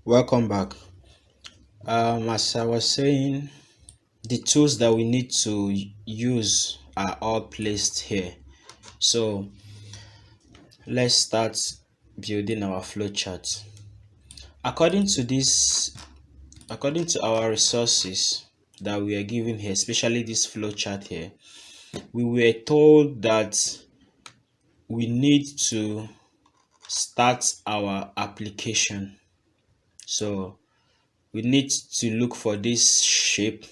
Welcome back. As I was saying, the tools that we need to use are all placed here. So let's start building our flowchart. According to this, according to our resources that we are given here, especially this flowchart here, we were told that we need to start our application. So we need to look for this shape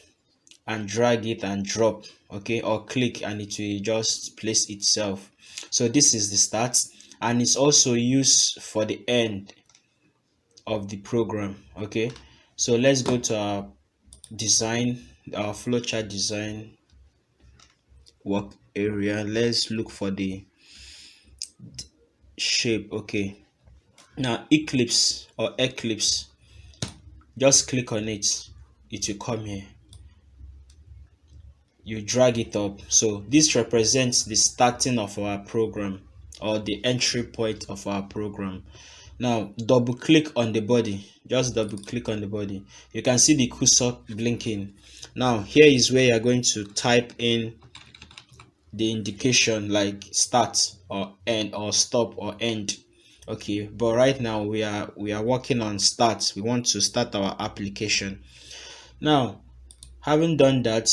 and drag it and drop, okay, or click and it will just place itself. So this is the start, and it's also used for the end of the program. Okay, so let's go to our design, our flowchart design work area. Let's look for the shape. Okay, now eclipse or eclipse, just click on it, it will come here. You drag it up. So this represents the starting of our program, or the entry point of our program. Now double click on the body, just double click on the body. You can see the cursor blinking. Now here is where you're going to type in the indication like start or end or stop or end. Okay, but right now we are working on start. We want to start our application. Now having done that,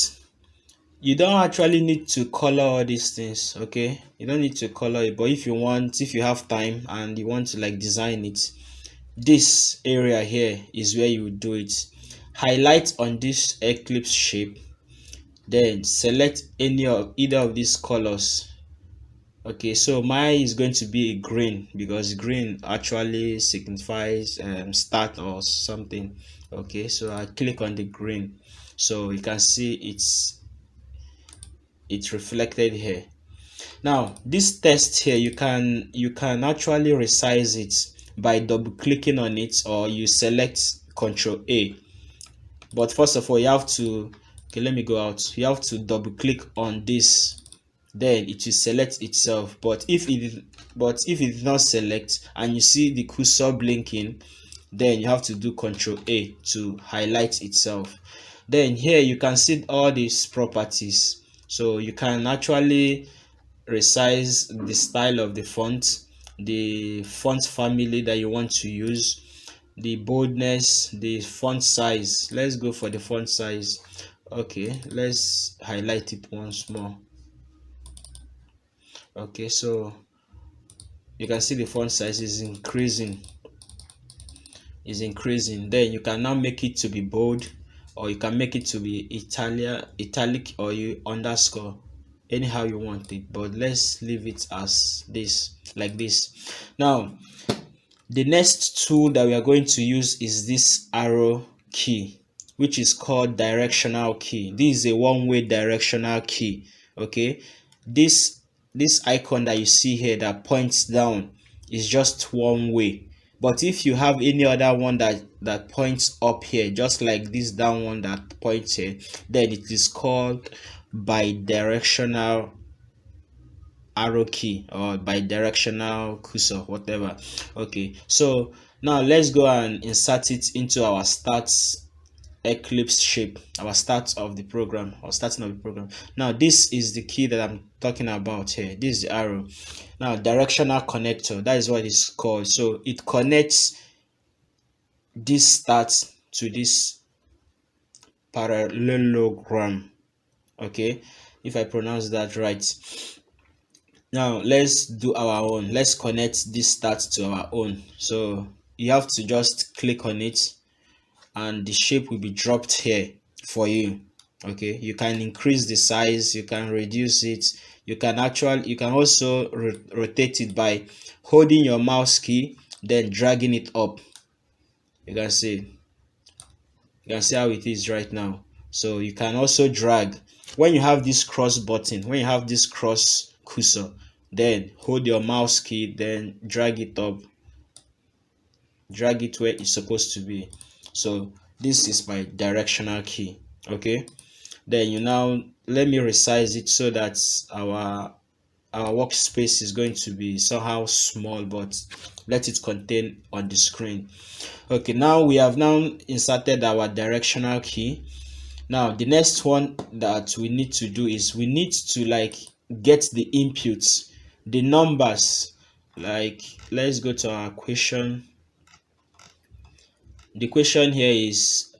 you don't actually need to color all these things. Okay, you don't need to color it, but if you have time and you want to like design it, this area here is where you do it. Highlight on this eclipse shape, then select either of these colors. Okay, so mine is going to be a green because green actually signifies start or something. Okay, so I click on the green, so you can see it's reflected here. Now this text here, you can actually resize it by double clicking on it, or you select Ctrl A. But first of all, you have to, okay, let me go out. You have to double click on this, then it will select itself. But if it did not select and you see the cursor blinking, then you have to do Ctrl A to highlight itself. Then here you can see all these properties, so you can actually resize the style of the font, the font family that you want to use, the boldness, the font size. Let's go for the font size. Okay, let's highlight it once more. Okay, so you can see the font size is increasing. Then you can now make it to be bold, or you can make it to be italic, or you underscore, anyhow you want it, but let's leave it as this, like this. Now the next tool that we are going to use is this arrow key, which is called directional key. This is a one-way directional key. Okay, this icon that you see here that points down is just one way, but if you have any other one that points up here, just like this down one that points here, then it is called bidirectional arrow key or bidirectional cursor, whatever. Okay, so now let's go and insert it into our start eclipse shape, our start of the program, or starting of the program. Now this is the key that I'm talking about here. This is the arrow. Now directional connector, that is what it's called. So it connects this start to this parallelogram. Okay, if I pronounce that right. Now let's do our own. Let's connect this start to our own. So you have to just click on it and the shape will be dropped here for you. Okay, you can increase the size, you can reduce it, you can also rotate it by holding your mouse key, then dragging it up. You can see how it is right now. So you can also drag when you have this cross button, when you have this cross cursor, then hold your mouse key, then drag it up, drag it where it's supposed to be. So this is my directional key. Okay, then you now let me resize it so that our our workspace is going to be somehow small, but let it contain on the screen. Okay, now we have now inserted our directional key. Now the next one that we need to do is we need to like get the inputs, the numbers. Like, let's go to our question. The question here is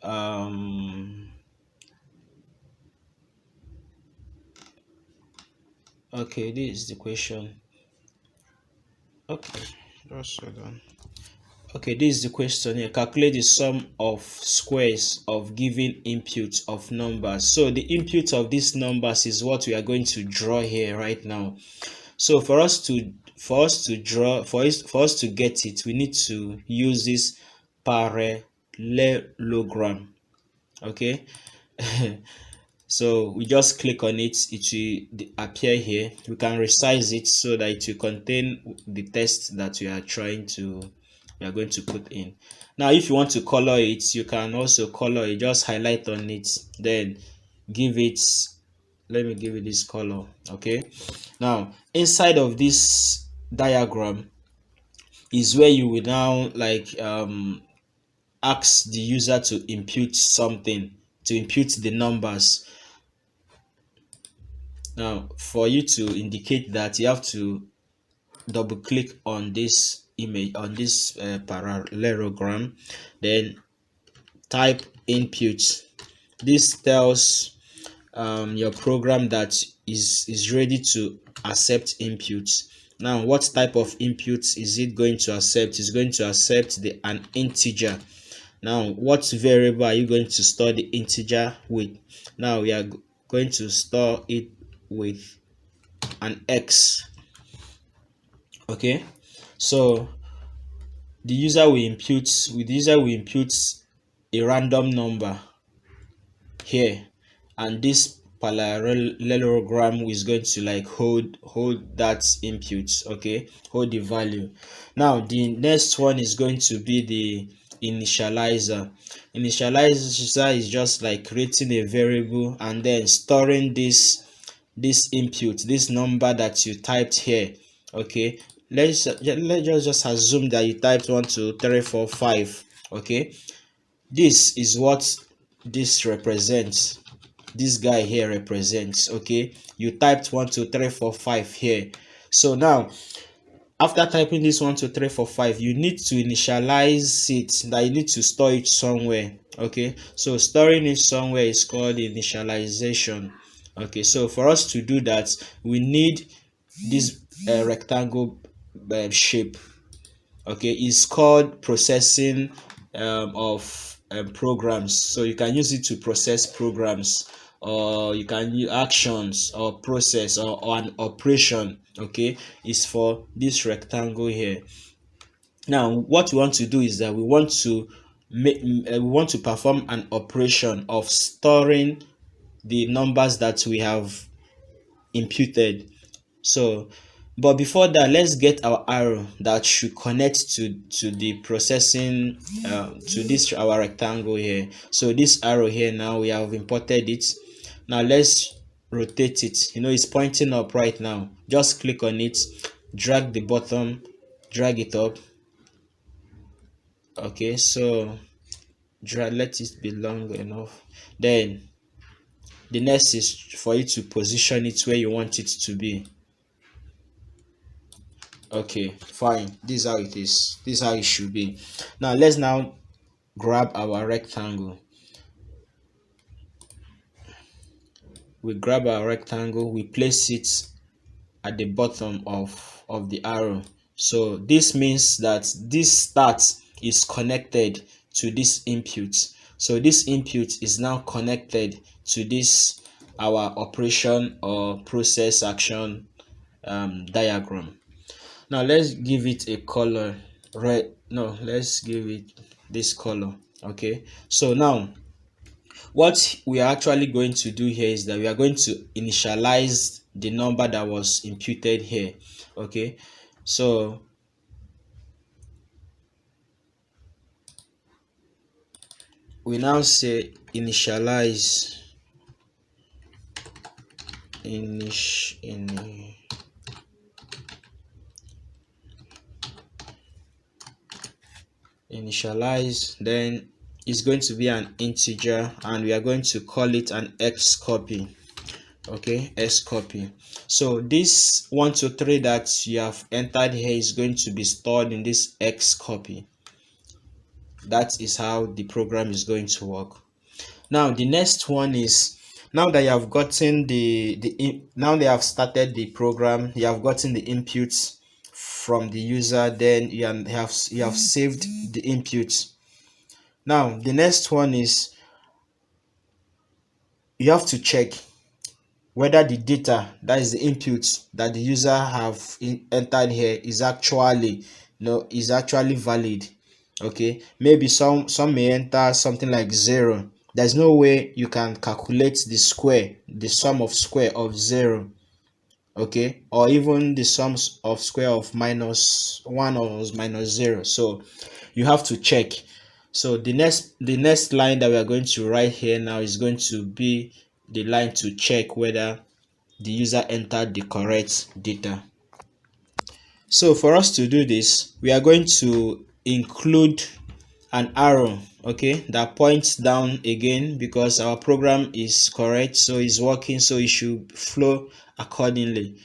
okay, this is the question. Okay, just hold on. Okay, this is the question here. Calculate the sum of squares of given input of numbers. So the input of these numbers is what we are going to draw here right now. So for us to get it, we need to use this parallelogram. Okay. So we just click on it, it will appear here. We can resize it so that it will contain the text that we are going to put in. Now if you want to color it, you can also color it. Just highlight on it, then give it, let me give it this color. Okay, now inside of this diagram is where you will now like ask the user to input something, to input the numbers. Now for you to indicate that, you have to double click on this image, on this parallelogram, then type input. This tells your program that is ready to accept inputs. Now what type of inputs is it going to accept? It's going to accept an integer. Now what variable are you going to store the integer with? Now we are going to store it with an x. Okay, so the user will input a random number here, and this parallelogram is going to like hold that input. Okay, hold the value. Now the next one is going to be the initializer. Initializer is just like creating a variable and then storing this input, this number that you typed here. Okay, let's just assume that you typed 1 2 3 4 5. Okay, this is what this represents, this guy here represents. Okay, you typed 1 2 3 4 5 here. So now after typing this 1 2 3 4 5, you need to initialize it, that you need to store it somewhere. Okay, so storing it somewhere is called initialization. Okay, so for us to do that, we need this rectangle shape. Okay, it's called processing of programs. So you can use it to process programs, or you can use actions or process or an operation. Okay, it's for this rectangle here. Now what we want to do is that we want to perform an operation of storing the numbers that we have imputed. So but before that, let's get our arrow that should connect to the processing to this our rectangle here. So this arrow here, now we have imported it. Now let's rotate it. You know, it's pointing up right now. Just click on it, drag the bottom, drag it up. Okay, so let it be long enough. Then the next is for you to position it where you want it to be. Okay, fine, this is how it is, this is how it should be. Now let's now grab our rectangle. We grab our rectangle, we place it at the bottom of the arrow. So this means that this start is connected to this input. So this input is now connected to this our operation or process action diagram. Now let's give it a color red. No, let's give it this color. Okay, so now what we are actually going to do here is that we are going to initialize the number that was imputed here. Okay, so we now say initialize initialize, then it's going to be an integer and we are going to call it an x copy. Okay, x copy. So this 1 to 3 that you have entered here is going to be stored in this x copy. That is how the program is going to work. Now the next one is, now that you have gotten now they have started the program, you have gotten the inputs from the user, then you have saved the inputs. Now the next one is you have to check whether the data, that is the input that the user have entered here, is actually valid. Okay, maybe some may enter something like 0. There's no way you can calculate the sum of square of 0, okay, or even the sums of square of -1 or -0. So you have to check. So the next line that we are going to write here now is going to be the line to check whether the user entered the correct data. So for us to do this, we are going to include an arrow, okay, that points down again, because our program is correct, so it's working, so it should flow accordingly.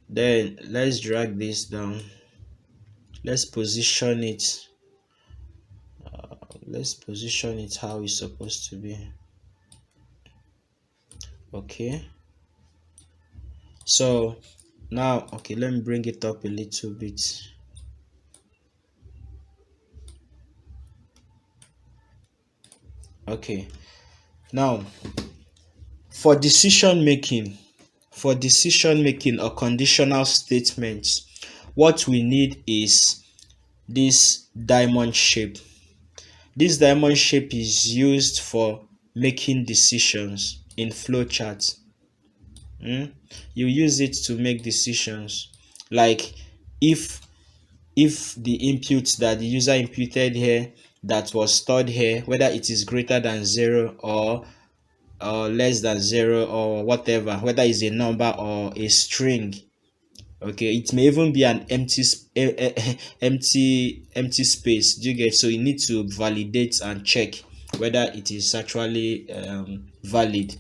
Then let's drag this down. Let's position it. How it's supposed to be. Okay. So now, okay, let me bring it up a little bit. Okay. Now, for decision making or conditional statements, what we need is this diamond shape. This diamond shape is used for making decisions in flowchart. You use it to make decisions, like if the input that the user inputted here that was stored here, whether it is greater than 0 or less than 0 or whatever, whether it's a number or a string, okay, it may even be an empty space. Do you get? So you need to validate and check whether it is actually valid.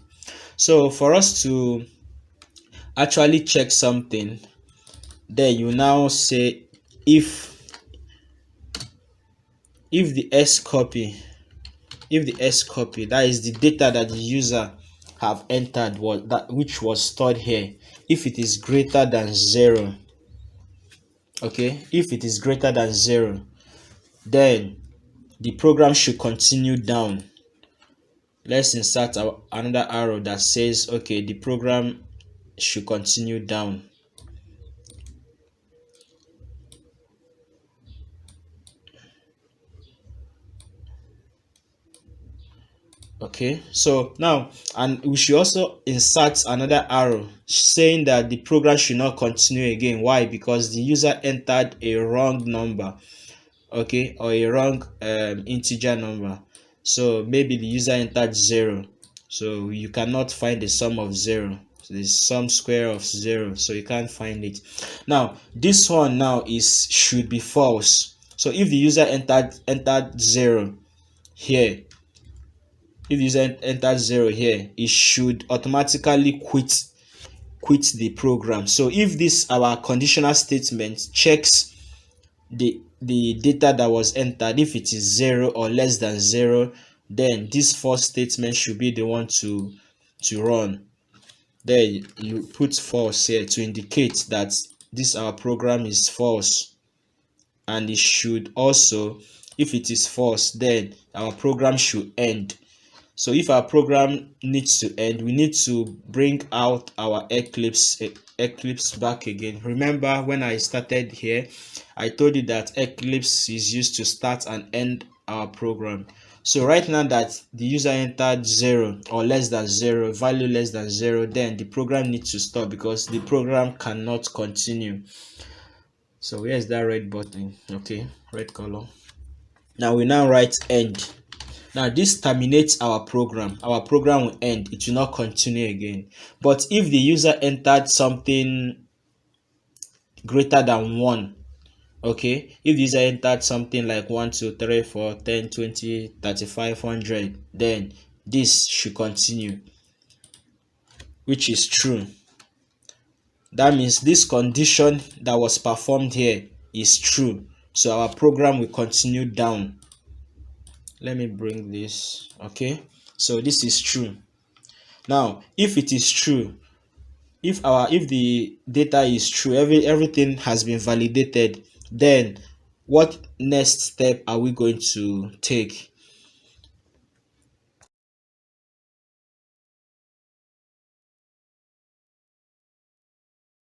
So for us to actually check something, then you now say if the s copy, that is the data that the user have entered, which was stored here, if it is greater than 0, okay, if it is greater than 0, then the program should continue down. Let's insert another arrow that says, okay, the program should continue down. Okay, so now, and we should also insert another arrow saying that the program should not continue again. Why? Because the user entered a wrong number, okay, or a wrong integer number. So maybe the user entered 0, so you cannot find the sum of 0. So the sum square of 0, so you can't find it. Now this one now should be false. So if the user entered 0 here, if user enters 0 here, it should automatically quit the program. So if this our conditional statement checks the data that was entered, if it is 0 or less than 0, then this false statement should be the one to run. Then you put false here to indicate that this our program is false. And it should also, if it is false, then our program should end. So if our program needs to end, we need to bring out our Eclipse back again. Remember when I started here, I told you that Eclipse is used to start and end our program. So right now that the user entered 0 or less than 0, value less than 0, then the program needs to stop because the program cannot continue. So where's that red button? Okay, red color. Now we now write end. Now this terminates our program. Our program will end. It will not continue again. But if the user entered something greater than 1, Okay, if the user entered something like 1 2 3 4 10 20 35 100, then this should continue, which is true. That means this condition that was performed here is true, so our program will continue down. Let me bring this. Okay, so this is true. Now if it is true, if the data is true, everything has been validated, then what next step are we going to take?